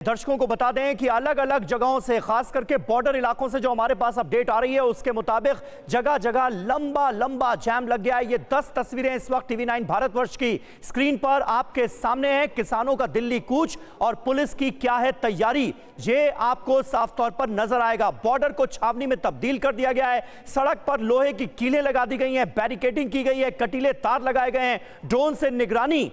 दर्शकों को बता दें कि अलग अलग जगहों से, खास करके बॉर्डर इलाकों से जो हमारे पास अपडेट आ रही है, उसके मुताबिक जगह जगह लंबा लंबा जाम लग गया है। ये 10 तस्वीरें इस वक्त टीवी 9 भारतवर्ष की स्क्रीन पर आपके सामने है। किसानों का दिल्ली कूच और पुलिस की क्या है तैयारी, ये आपको साफ तौर पर नजर आएगा। बॉर्डर को छावनी में तब्दील कर दिया गया है। सड़क पर लोहे की कीलें लगा दी गई हैं, बैरिकेडिंग की गई है, कटीले तार लगाए गए हैं, ड्रोन से निगरानी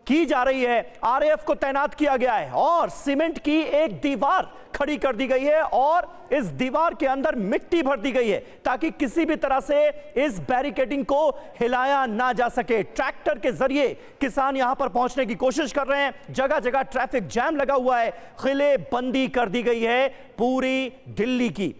की जा रही है, आरएएफ को तैनात किया गया है और सीमेंट की एक दीवार खड़ी कर दी गई है और इस दीवार के अंदर मिट्टी भर दी गई है ताकि किसी भी तरह से इस बैरिकेडिंग को हिलाया ना जा सके। ट्रैक्टर के जरिए किसान यहां पर पहुंचने की कोशिश कर रहे हैं। जगह जगह ट्रैफिक जैम लगा हुआ है, किले बंदी कर दी गई है पूरी दिल्ली की।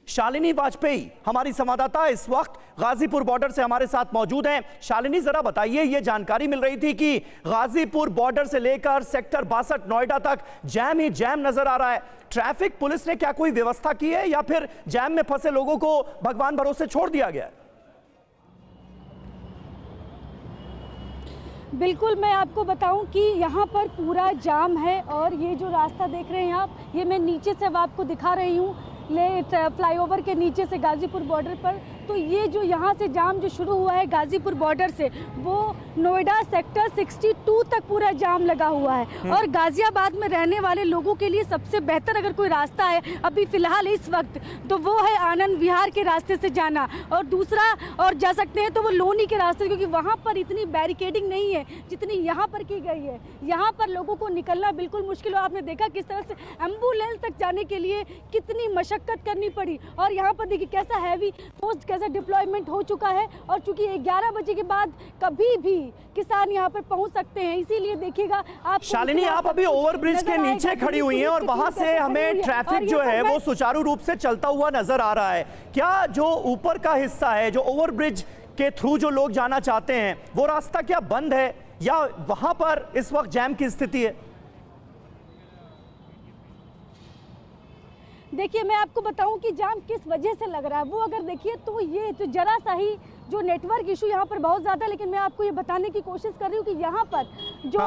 शालिनी वाजपेयी हमारी संवाददाता इस वक्त गाजीपुर बॉर्डर से हमारे साथ मौजूद हैं। शालिनी, जरा बताइए, ये जानकारी मिल रही थी कि गाजीपुर बॉर्डर से लेकर सेक्टर 62 नोएडा तक जैम ही जैम नजर आ रहा है। ट्रैफिक पुलिस ने क्या कोई व्यवस्था की है या फिर जैम में फंसे लोगों को भगवान भरोसे छोड़ दिया गया है? बिल्कुल, मैं आपको बताऊं कि यहाँ पर पूरा जाम है और ये जो रास्ता देख रहे हैं आप, ये मैं नीचे से अब आपको दिखा रही हूँ, फ्लाईओवर के नीचे से गाजीपुर बॉर्डर पर। तो ये जो यहाँ से जाम जो शुरू हुआ है गाजीपुर बॉर्डर से, वो नोएडा सेक्टर 62 तक पूरा जाम लगा हुआ है। और गाजियाबाद में रहने वाले लोगों के लिए सबसे बेहतर अगर कोई रास्ता है अभी फ़िलहाल इस वक्त, तो वो है आनंद विहार के रास्ते से जाना, और दूसरा और जा सकते हैं तो वो लोनी के रास्ते, क्योंकि वहाँ पर इतनी बैरिकेडिंग नहीं है जितनी यहाँ पर की गई है। यहाँ पर लोगों को निकलना बिल्कुल मुश्किल हो। आपने देखा किस तरह से एम्बुलेंस तक जाने के लिए कितनी मशक्कत करनी पड़ी। और यहाँ पर देखिए कैसा हैवी फोर्स, कैसा डिप्लॉयमेंट हो चुका है। और चूंकि 11 बजे के बाद कभी भी किसान यहाँ पर पहुँच सकते हैं, इसीलिए देखिएगा आप। शालिनी, आप अभी ओवरब्रिज के नीचे खड़ी हुई हैं और वहां से हमें ट्रैफिक जो है वो सुचारू रूप से चलता हुआ नजर आ रहा है। क्या जो ऊपर का हिस्सा है, जो ओवरब्रिज के थ्रू जो लोग जाना चाहते हैं, वो रास्ता क्या बंद है या वहां पर इस वक्त जैम की स्थिति है? देखिए, मैं आपको बताऊं कि जाम किस वजह से लग रहा है। वो अगर देखिए तो ये तो जरा सा ही जो नेटवर्क इशू यहाँ पर बहुत ज़्यादा, लेकिन मैं आपको ये बताने की कोशिश कर रही हूँ कि यहाँ पर जो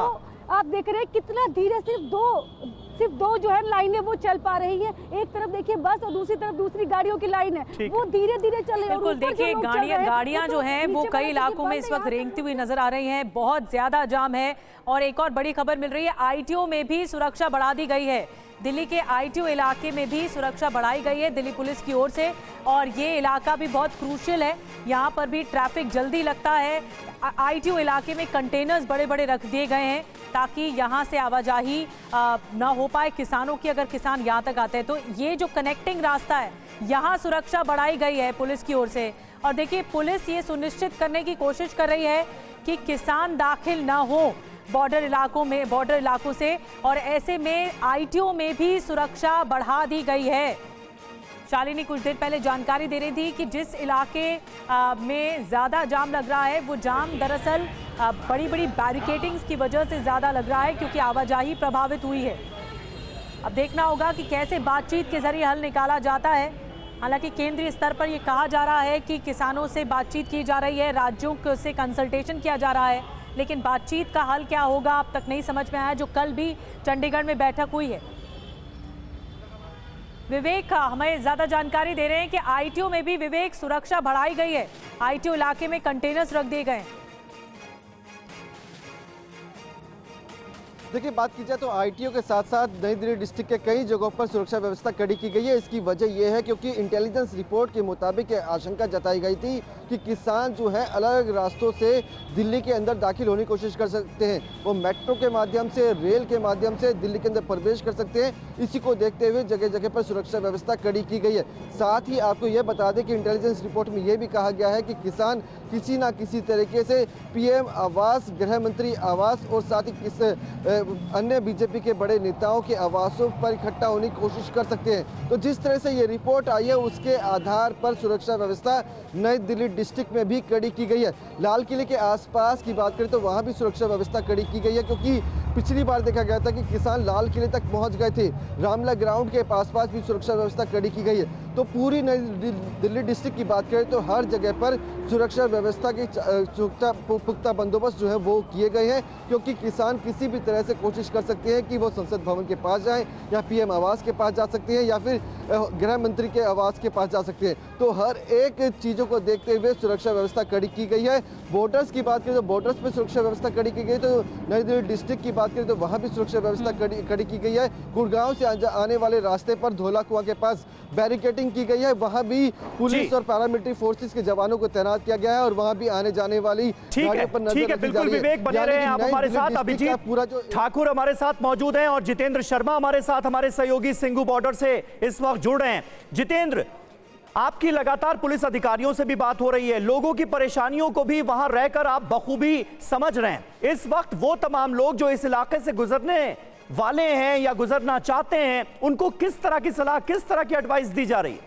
आप देख रहे हैं कितना धीरे, सिर्फ दो जो है लाइनें वो चल पा रही है। एक तरफ देखिए बस और दूसरी तरफ दूसरी गाड़ियों की लाइन है, वो धीरे धीरे चल रही है। बिल्कुल, देखिए गाड़ियां जो हैं वो कई इलाकों में इस वक्त रेंगती हुई नजर आ रही हैं। बहुत ज्यादा जाम है। और एक और बड़ी खबर मिल रही है, आईटीओ में भी सुरक्षा बढ़ा दी गई है। दिल्ली के आईटीओ इलाके में भी सुरक्षा बढ़ाई गई है दिल्ली पुलिस की ओर से, और ये इलाका भी बहुत क्रूशियल है। यहाँ पर भी ट्रैफिक जल्दी लगता है। आईटीओ इलाके में कंटेनर्स बड़े बड़े रख दिए गए हैं ताकि यहाँ से आवाजाही ना हो पाए किसानों की, अगर किसान यहाँ तक आते हैं तो। ये जो कनेक्टिंग रास्ता है, यहाँ सुरक्षा बढ़ाई गई है पुलिस की ओर से। और देखिए, पुलिस ये सुनिश्चित करने की कोशिश कर रही है कि किसान दाखिल ना हो बॉर्डर इलाकों से, और ऐसे में आईटीओ में भी सुरक्षा बढ़ा दी गई है। शालिनी कुछ देर पहले जानकारी दे रही थी कि जिस इलाके में ज़्यादा जाम लग रहा है, वो जाम दरअसल बड़ी बड़ी बैरिकेडिंग्स की वजह से ज़्यादा लग रहा है, क्योंकि आवाजाही प्रभावित हुई है। अब देखना होगा कि कैसे बातचीत के जरिए हल निकाला जाता है। हालांकि केंद्रीय स्तर पर यह कहा जा रहा है कि किसानों से बातचीत की जा रही है, राज्यों से कंसल्टेशन किया जा रहा है, लेकिन बातचीत का हल क्या होगा अब तक नहीं समझ में आया, जो कल भी चंडीगढ़ में बैठक हुई है। विवेक हमें ज्यादा जानकारी दे रहे हैं कि आईटीओ में भी, विवेक, सुरक्षा बढ़ाई गई है। आईटीओ इलाके में कंटेनर्स रख दिए गए हैं। देखिए, बात की जाए तो आईटीओ के साथ साथ नई दिल्ली डिस्ट्रिक्ट के कई जगहों पर सुरक्षा व्यवस्था कड़ी की गई है। इसकी वजह यह है क्योंकि इंटेलिजेंस रिपोर्ट के मुताबिक आशंका जताई गई थी कि किसान जो है अलग अलग रास्तों से दिल्ली के अंदर दाखिल होने की कोशिश कर सकते हैं। वो मेट्रो के माध्यम से, रेल के माध्यम से दिल्ली के अंदर प्रवेश कर सकते हैं। इसी को देखते हुए जगह जगह पर सुरक्षा व्यवस्था कड़ी की गई है। साथ ही आपको ये बता दें कि इंटेलिजेंस रिपोर्ट में ये भी कहा गया है कि किसान किसी ना किसी तरीके से पीएम आवास, गृह मंत्री आवास और साथ ही अन्य बीजेपी के बड़े नेताओं के आवासों पर इकट्ठा होने की कोशिश कर सकते हैं। तो जिस तरह से ये रिपोर्ट आई है, उसके आधार पर सुरक्षा व्यवस्था नई दिल्ली डिस्ट्रिक्ट में भी कड़ी की गई है। लाल किले के आसपास की बात करें तो वहाँ भी सुरक्षा व्यवस्था कड़ी की गई है, क्योंकि पिछली बार देखा गया था कि किसान लाल किले तक पहुंच गए थे। रामला ग्राउंड के आसपास भी सुरक्षा व्यवस्था कड़ी की गई है। तो पूरी नई दिल्ली डिस्ट्रिक्ट की बात करें तो हर जगह पर सुरक्षा व्यवस्था के पुख्ता बंदोबस्त जो है वो किए गए हैं, क्योंकि किसान किसी भी तरह से कोशिश कर सकते हैं कि वो संसद भवन के पास जाएं या पीएम आवास के पास जा सकते हैं या फिर गृह मंत्री के आवास के पास जा सकते हैं। तो हर एक चीज़ों को देखते हुए सुरक्षा व्यवस्था कड़ी की गई है। बॉर्डर्स की बात करें तो बॉर्डर्स पर सुरक्षा व्यवस्था कड़ी की गई। तो नई दिल्ली डिस्ट्रिक्ट की बात करें तो वहाँ भी सुरक्षा व्यवस्था कड़ी की गई है। गुड़गांव से आने वाले रास्ते पर धोला कुआं के पास बैरिकेडिंग की गई है। वहाँ भी पुलिस और पैरामिलिट्री फोर्सेस के जवानों को तैनात किया गया है और वहाँ भी आने जाने वाली गाड़ियों पर नजर रखी जा बिल्कुल रही है। विवेक बने रहे हैं आप हमारे साथ। अभिजीत पूरा जो ठाकुर हमारे साथ मौजूद हैं और जितेंद्र शर्मा हमारे साथ, हमारे सहयोगी सिंघू बॉर्डर से इस वक्त जुड़ रहे हैं। जितेंद्र, आपकी लगातार पुलिस अधिकारियों से भी बात हो रही है, लोगों की परेशानियों को भी वहां रहकर आप बखूबी समझ रहे हैं। इस वक्त वो तमाम लोग जो इस इलाके से गुजरने वाले हैं या गुजरना चाहते हैं, उनको किस तरह की सलाह, किस तरह की एडवाइस दी जा रही है?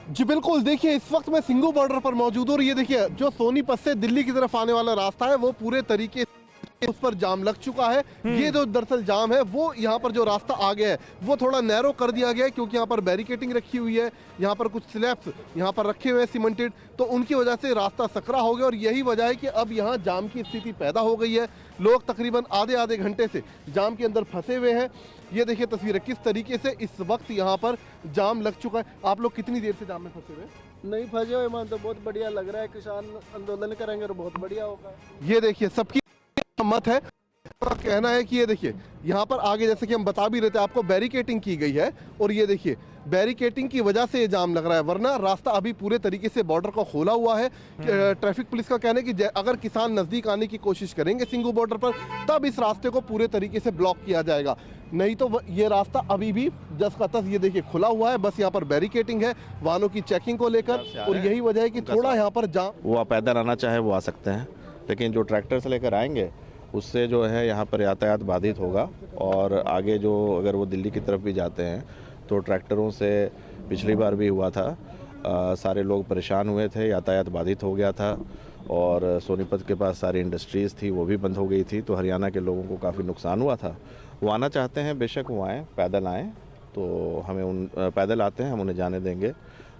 जी बिल्कुल, देखिए इस वक्त मैं सिंघू बॉर्डर पर मौजूद हूँ और ये देखिए जो सोनीपत से दिल्ली की तरफ आने वाला रास्ता है वो पूरे तरीके उस पर जाम लग चुका है। ये जो दरअसल जाम है वो यहाँ पर जो रास्ता आ गया है वो थोड़ा नैरो कर दिया गया है, क्योंकि यहाँ पर बैरिकेटिंग रखी हुई है, यहाँ पर कुछ स्लैब्स यहाँ पर रखे हुए हैं सीमेंटेड, तो उनकी वजह से रास्ता सकरा हो गया और यही वजह है कि अब यहाँ जाम की स्थिति पैदा हो गई है। लोग तकरीबन आधे घंटे से जाम के अंदर फंसे हुए हैं। ये देखिए तस्वीरें किस तरीके से इस वक्त यहाँ पर जाम लग चुका है। आप लोग कितनी देर से जाम में फंसे हुए? नहीं फंसे हुए, man, तो बहुत बढ़िया लग रहा है। किसान आंदोलन करेंगे तो बहुत बढ़िया होगा। ये देखिए सबकी मत है, कहना है कि ये देखिए यहाँ पर आगे जैसे कि हम बता भी रहे थे आपको बैरिकेटिंग की गई है और ये देखिए बैरिकेटिंग की वजह से ये जाम लग रहा है, वरना रास्ता अभी पूरे तरीके से बॉर्डर का खोला हुआ है। ट्रैफिक पुलिस का कहना है कि अगर किसान नजदीक आने की कोशिश करेंगे सिंघू बॉर्डर पर तब इस रास्ते को पूरे तरीके से ब्लॉक किया जाएगा, नहीं तो ये रास्ता अभी भी जस का तस ये देखिए खुला हुआ है। बस यहाँ पर बैरिकेटिंग है वाहनों की चेकिंग को लेकर और यही वजह है कि थोड़ा यहाँ पर जाम। वो पैदल आना चाहे वो आ सकते हैं, लेकिन जो ट्रैक्टर से लेकर आएंगे उससे जो है यहाँ पर यातायात बाधित होगा। और आगे जो अगर वो दिल्ली की तरफ भी जाते हैं तो ट्रैक्टरों से पिछली बार भी हुआ था, सारे लोग परेशान हुए थे, यातायात बाधित हो गया था और सोनीपत के पास सारी इंडस्ट्रीज़ थी वो भी बंद हो गई थी, तो हरियाणा के लोगों को काफ़ी नुकसान हुआ था। वो आना चाहते हैं बेशक वो आएँ, पैदल आएँ, तो हमें पैदल आते हैं हम उन्हें जाने देंगे,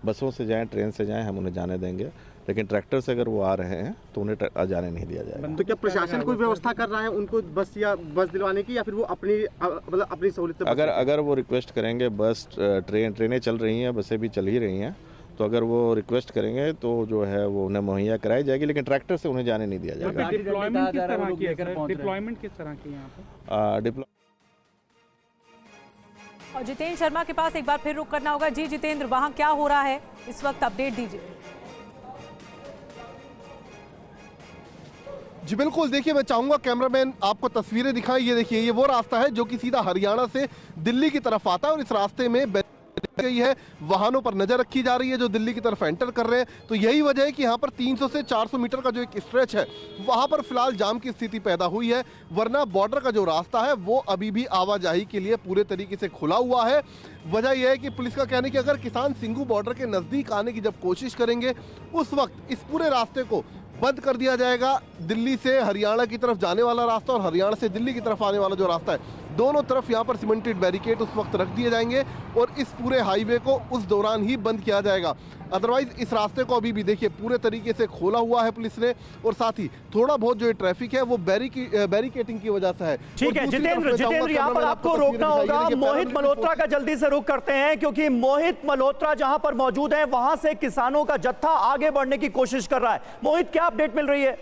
बसों से जाएँ ट्रेन से जाएँ हम उन्हें जाने देंगे, लेकिन ट्रैक्टर से अगर वो आ रहे हैं तो उन्हें जाने नहीं दिया जाएगा। तो क्या प्रशासन कोई व्यवस्था कर रहा है उनको बस दिलवाने की, या फिर वो अपनी सहूलियत से? अगर वो रिक्वेस्ट करेंगे, बस ट्रेनें चल रही हैं, बसें भी चल ही रही हैं, तो अगर वो रिक्वेस्ट करेंगे तो जो है वो उन्हें मुहैया कराई जाएगी, लेकिन ट्रैक्टर से उन्हें जाने नहीं दिया जाएगा। डिप्लॉयमेंट किस तरह की यहाँ पर? और जितेंद्र शर्मा के पास एक बार फिर रुक करना होगा। जी जितेंद्र, वहां क्या हो रहा है इस वक्त, अपडेट दीजिए। जी बिल्कुल, देखिए मैं चाहूंगा कैमरामैन आपको तस्वीरें दिखाएं। ये देखिए ये वो रास्ता है जो कि सीधा हरियाणा से दिल्ली की तरफ आता है और इस रास्ते में गई है, वाहनों पर नजर रखी जा रही है जो दिल्ली की तरफ एंटर कर रहे हैं। तो यही वजह है कि यहाँ पर 300 से 400 मीटर का जो एक स्ट्रेच है वहां पर फिलहाल जाम की स्थिति पैदा हुई है, वरना बॉर्डर का जो रास्ता है वो अभी भी आवाजाही के लिए पूरे तरीके से खुला हुआ है। वजह यह है कि पुलिस का कहना है कि अगर किसान सिंघू बॉर्डर के नजदीक आने की जब कोशिश करेंगे उस वक्त इस पूरे रास्ते को बंद कर दिया जाएगा। दिल्ली से हरियाणा की तरफ जाने वाला रास्ता और हरियाणा से दिल्ली की तरफ आने वाला जो रास्ता है, दोनों तरफ यहाँ पर सीमेंटेड बैरिकेड उस वक्त रख दिए जाएंगे और इस पूरे हाईवे को उस दौरान ही बंद किया जाएगा। अदरवाइज इस रास्ते को अभी भी देखिए पूरे तरीके से खोला हुआ है पुलिस ने और साथ ही थोड़ा बहुत जो ट्रैफिक है वो बैरिकेटिंग की वजह से है। ठीक है जितेंद्र, यहाँ पर आपको रोकना होगा। मोहित मल्होत्रा का जल्दी से रुख करते हैं, क्योंकि मोहित मल्होत्रा जहां पर मौजूद है वहां से किसानों का जत्था आगे बढ़ने की कोशिश कर रहा है। मोहित, क्या अपडेट मिल रही है?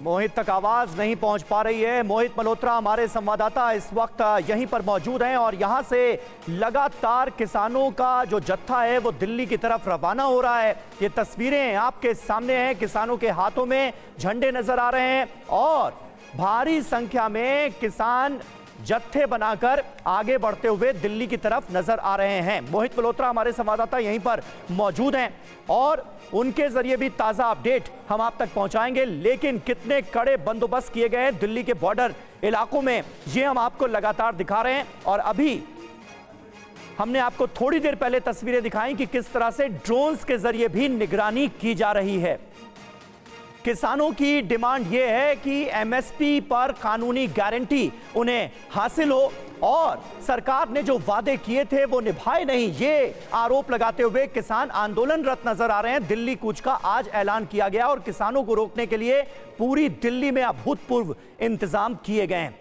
मोहित तक आवाज नहीं पहुंच पा रही है। मोहित मल्होत्रा हमारे संवाददाता इस वक्त यहीं पर मौजूद हैं और यहां से लगातार किसानों का जो जत्था है वो दिल्ली की तरफ रवाना हो रहा है। ये तस्वीरें आपके सामने हैं, किसानों के हाथों में झंडे नजर आ रहे हैं और भारी संख्या में किसान जत्थे बनाकर आगे बढ़ते हुए दिल्ली की तरफ नजर आ रहे हैं। मोहित मल्होत्रा हमारे संवाददाता यहीं पर मौजूद हैं और उनके जरिए भी ताजा अपडेट हम आप तक पहुंचाएंगे। लेकिन कितने कड़े बंदोबस्त किए गए हैं दिल्ली के बॉर्डर इलाकों में, ये हम आपको लगातार दिखा रहे हैं। और अभी हमने आपको थोड़ी देर पहले तस्वीरें दिखाई कि किस तरह से ड्रोन्स के जरिए भी निगरानी की जा रही है। किसानों की डिमांड यह है कि एमएसपी पर कानूनी गारंटी उन्हें हासिल हो और सरकार ने जो वादे किए थे वो निभाए नहीं, ये आरोप लगाते हुए किसान आंदोलनरत नजर आ रहे हैं। दिल्ली कूच का आज ऐलान किया गया और किसानों को रोकने के लिए पूरी दिल्ली में अभूतपूर्व इंतजाम किए गए हैं।